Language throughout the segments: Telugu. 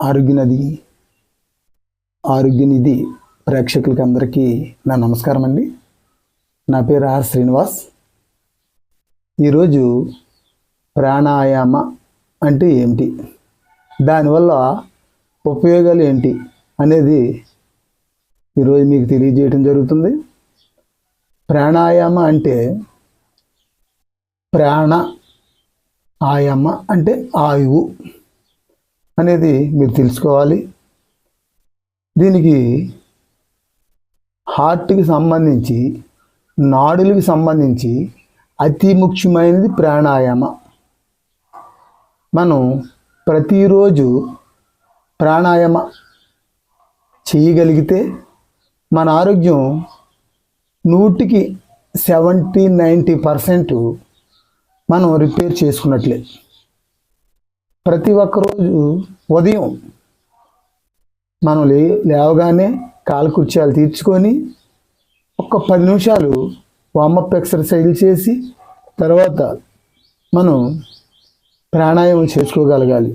ఆరోగ్యనిధి ఆరోగ్యనిధి ప్రేక్షకులకి అందరికీ నా నమస్కారం అండి. నా పేరు ఆర్ శ్రీనివాస్. ఈరోజు ప్రాణాయామ అంటే ఏమిటి, దానివల్ల ఉపయోగాలు ఏంటి అనేది ఈరోజు మీకు తెలియజేయడం జరుగుతుంది. ప్రాణాయామ అంటే ప్రాణ ఆయామ అంటే ఆయువు అనేది మీరు తెలుసుకోవాలి. దీనికి హార్ట్కి సంబంధించి, నాడులకు సంబంధించి అతి ముఖ్యమైనది ప్రాణాయామ. మనం ప్రతిరోజు ప్రాణాయామ చేయగలిగితే మన ఆరోగ్యం 70-90% మనం రిపేర్ చేసుకున్నట్లే. ప్రతి ఒక్కరోజు ఉదయం మనం లేవగానే కాలకృత్యాలు తీర్చుకొని ఒక 10 నిమిషాలు వార్మప్ ఎక్సర్సైజ్ చేసి తర్వాత మనం ప్రాణాయామం చేసుకోగలగాలి.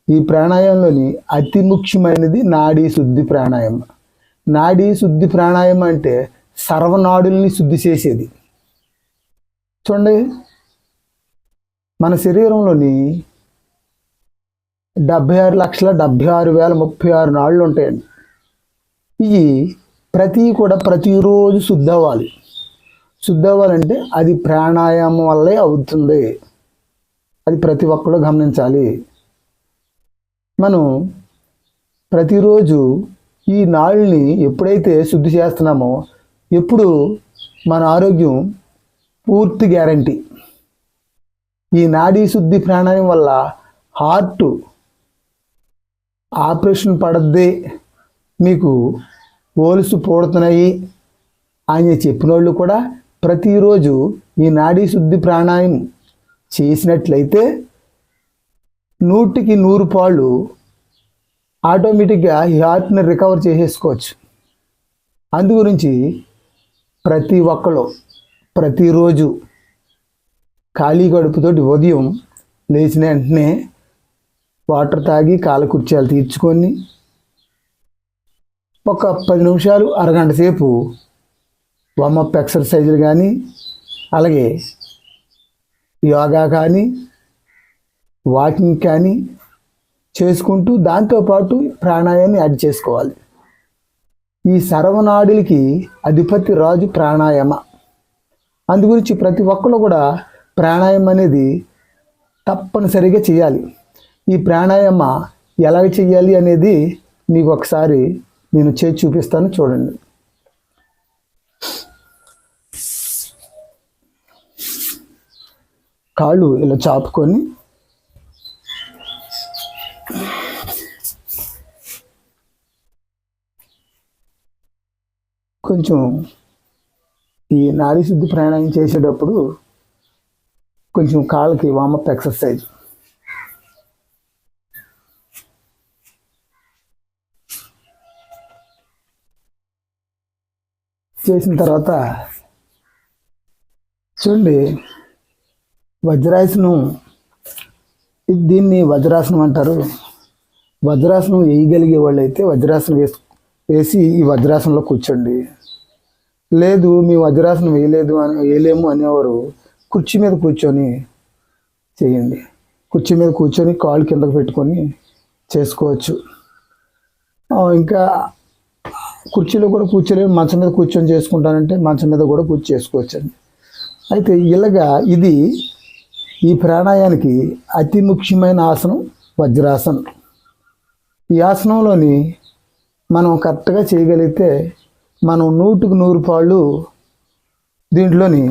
ఈ ప్రాణాయామంలోని అతి ముఖ్యమైనది నాడీ శుద్ధి ప్రాణాయామం. నాడీ శుద్ధి ప్రాణాయామం అంటే సర్వనాడుల్ని శుద్ధి చేసేది. చూడండి, మన శరీరంలోని 76,76,036 నాళ్ళు ఉంటాయండి. ఇవి ప్రతిరోజు శుద్ధి అవ్వాలి. శుద్ధి అవ్వాలంటే అది ప్రాణాయామం వల్లే అవుతుంది. అది ప్రతి ఒక్కరు గమనించాలి. మనం ప్రతిరోజు ఈ నాళ్ళని ఎప్పుడైతే శుద్ధి చేస్తున్నామో ఎప్పుడు మన ఆరోగ్యం పూర్తి గ్యారంటీ. ఈ నాడీ శుద్ధి ప్రాణాయామం వల్ల హార్ట్ ఆపరేషన్ పడద్దే, మీకు ఓలుసు పోడుతున్నాయి అని చెప్పిన వాళ్ళు కూడా ప్రతిరోజు ఈ నాడీ శుద్ధి ప్రాణాయామం చేసినట్లయితే 100కి 100 ఆటోమేటిక్గా ఈ హార్ట్ని రికవర్ చేసేసుకోవచ్చు. అందు గురించి ప్రతి ఒక్కరు ప్రతిరోజు ఖాళీ కడుపుతోటి ఉదయం లేచిన వెంటనే వాటర్ తాగి కాలకృత్యాలు తీర్చుకొని ఒక 10 నిమిషాలు అరగంట సేపు వార్మప్ ఎక్సర్సైజులు కానీ, అలాగే యోగా కానీ, వాకింగ్ కానీ చేసుకుంటూ దాంతోపాటు ప్రాణాయామాన్ని యాడ్ చేసుకోవాలి. ఈ సర్వనాడులకి అధిపతి రాజు ప్రాణాయామ. అందు గురించి ప్రతి ఒక్కరు కూడా ప్రాణాయామం అనేది తప్పనిసరిగా చేయాలి. ఈ ప్రాణాయామ ఎలా చేయాలి అనేది మీకు ఒకసారి నేను చేసి చూపిస్తాను, చూడండి. కాళ్ళు ఇలా చాపుకొని కొంచెం ఈ నాడీ శుద్ధి ప్రాణాయామం చేసేటప్పుడు కొంచెం కాళ్ళకి వార్మప్ ఎక్సర్సైజ్ చేసిన తర్వాత చూడండి, వజ్రాసనం, దీన్ని వజ్రాసనం అంటారు. వజ్రాసనం వేయగలిగే వాళ్ళు అయితే వజ్రాసనం వేసి ఈ వజ్రాసనంలో కూర్చోండి. లేదు మీ వజ్రాసనం వేయలేము అనేవారు కుర్చీ మీద కూర్చొని చేయండి. కుర్చీ మీద కూర్చొని కాళ్ళు కిందకు పెట్టుకొని చేసుకోవచ్చు. ఇంకా కుర్చీలో కూడా కూర్చోలేము, మంచం మీద కూర్చొని చేసుకుంటానంటే మంచం మీద కూడా చేసుకోవచ్చు అండి. అయితే ఇలాగా ఈ ప్రాణాయానికి అతి ముఖ్యమైన ఆసనం వజ్రాసనం. ఈ ఆసనంలోని మనం కరెక్ట్గా చేయగలిగితే మనం 100కి 100 దీంట్లోని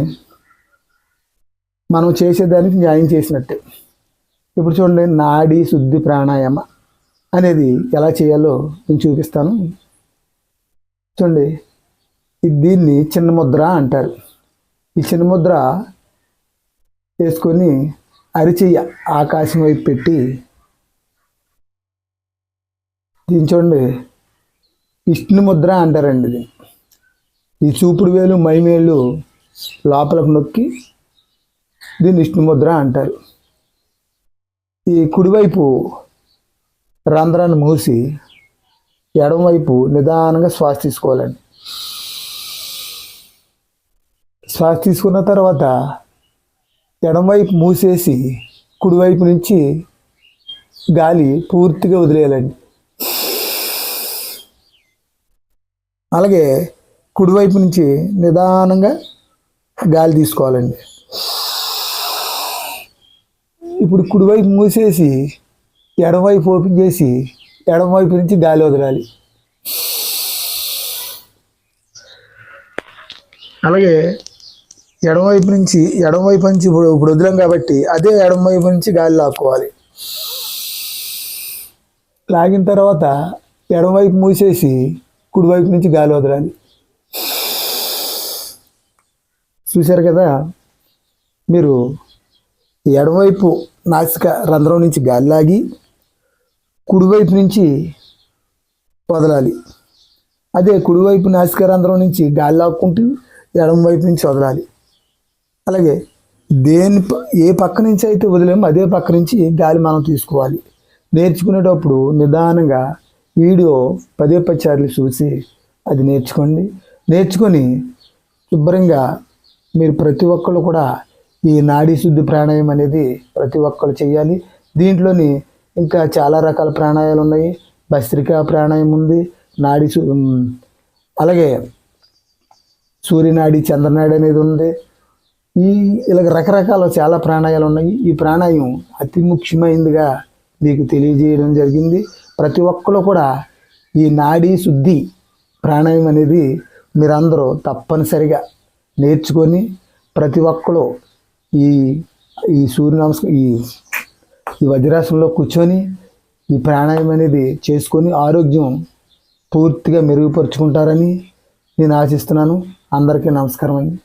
మనం చేసేదానికి న్యాయం చేసినట్టే. ఇప్పుడు చూడండి, నాడీ శుద్ధి ప్రాణాయామ అనేది ఎలా చేయాలో నేను చూపిస్తాను. చూడండి, దీన్ని చిన్న ముద్ర అంటారు. ఈ చిన్న ముద్ర వేసుకొని అరిచెయ్య ఆకాశం వైపు పెట్టి, దీన్ని చూడండి విష్ణు ముద్ర అంటారండి. ఈ చూపుడు వేలు మైమేళ్ళు లోపలకు నొక్కి దీన్ని విష్ణు ముద్ర అంటారు. ఈ కుడివైపు రంధ్రాన్ని మూసి ఎడమవైపు నిదానంగా శ్వాస తీసుకోవాలండి. శ్వాస తీసుకున్న తర్వాత ఎడమవైపు మూసేసి కుడివైపు నుంచి గాలి పూర్తిగా వదిలేయాలండి. అలాగే కుడివైపు నుంచి నిదానంగా గాలి తీసుకోవాలండి. ఇప్పుడు కుడివైపు మూసేసి ఎడమవైపు ఓపెన్ చేసి ఎడమవైపు నుంచి గాలి వదలాలి. అలాగే ఎడమవైపు నుంచి ఇప్పుడు వదిలాం కాబట్టి అదే ఎడమవైపు నుంచి గాలి లాక్కోవాలి. లాగిన తర్వాత ఎడమవైపు మూసేసి కుడివైపు నుంచి గాలి వదలాలి. చూశారు కదా, మీరు ఎడమవైపు నాసిక రంధ్రం నుంచి గాలి లాగి కుడివైపు నుంచి వదలాలి. అదే కుడివైపు నాసిక రంధ్రం నుంచి గాలి లాక్కుంటూ ఎడమవైపు నుంచి వదలాలి. అలాగే ఏ పక్క నుంచి అయితే వదిలేమో అదే పక్క నుంచి గాలి మనం తీసుకోవాలి. నేర్చుకునేటప్పుడు నిదానంగా వీడియో 10 సార్లు చూసి అది నేర్చుకోండి. నేర్చుకొని శుభ్రంగా మీరు ప్రతి ఒక్కళ్ళు కూడా ఈ నాడీ శుద్ధి ప్రాణాయామం అనేది ప్రతి ఒక్కళ్ళు చేయాలి. దీంట్లోని ఇంకా చాలా రకాల ప్రాణాయామాలు ఉన్నాయి. భస్త్రికా ప్రాణాయామం ఉంది, అలాగే సూర్యనాడి, చంద్రనాడి అనేది ఉంది. ఇలాగ రకరకాల చాలా ప్రాణాయాలు ఉన్నాయి. ఈ ప్రాణాయామం అతి ముఖ్యమైనదిగా మీకు తెలియజేయడం జరిగింది. ప్రతి ఒక్కరు కూడా ఈ నాడీ శుద్ధి ప్రాణాయామం అనేది మీరందరూ తప్పనిసరిగా నేర్చుకొని ప్రతి ఒక్కరు ఈ సూర్య నమస్కారం ఈ వజ్రాసనంలో కూర్చొని ఈ ప్రాణాయామం అనేది చేసుకొని ఆరోగ్యం పూర్తిగా మెరుగుపరుచుకుంటారని నేను ఆశిస్తున్నాను. అందరికీ నమస్కారం అండి.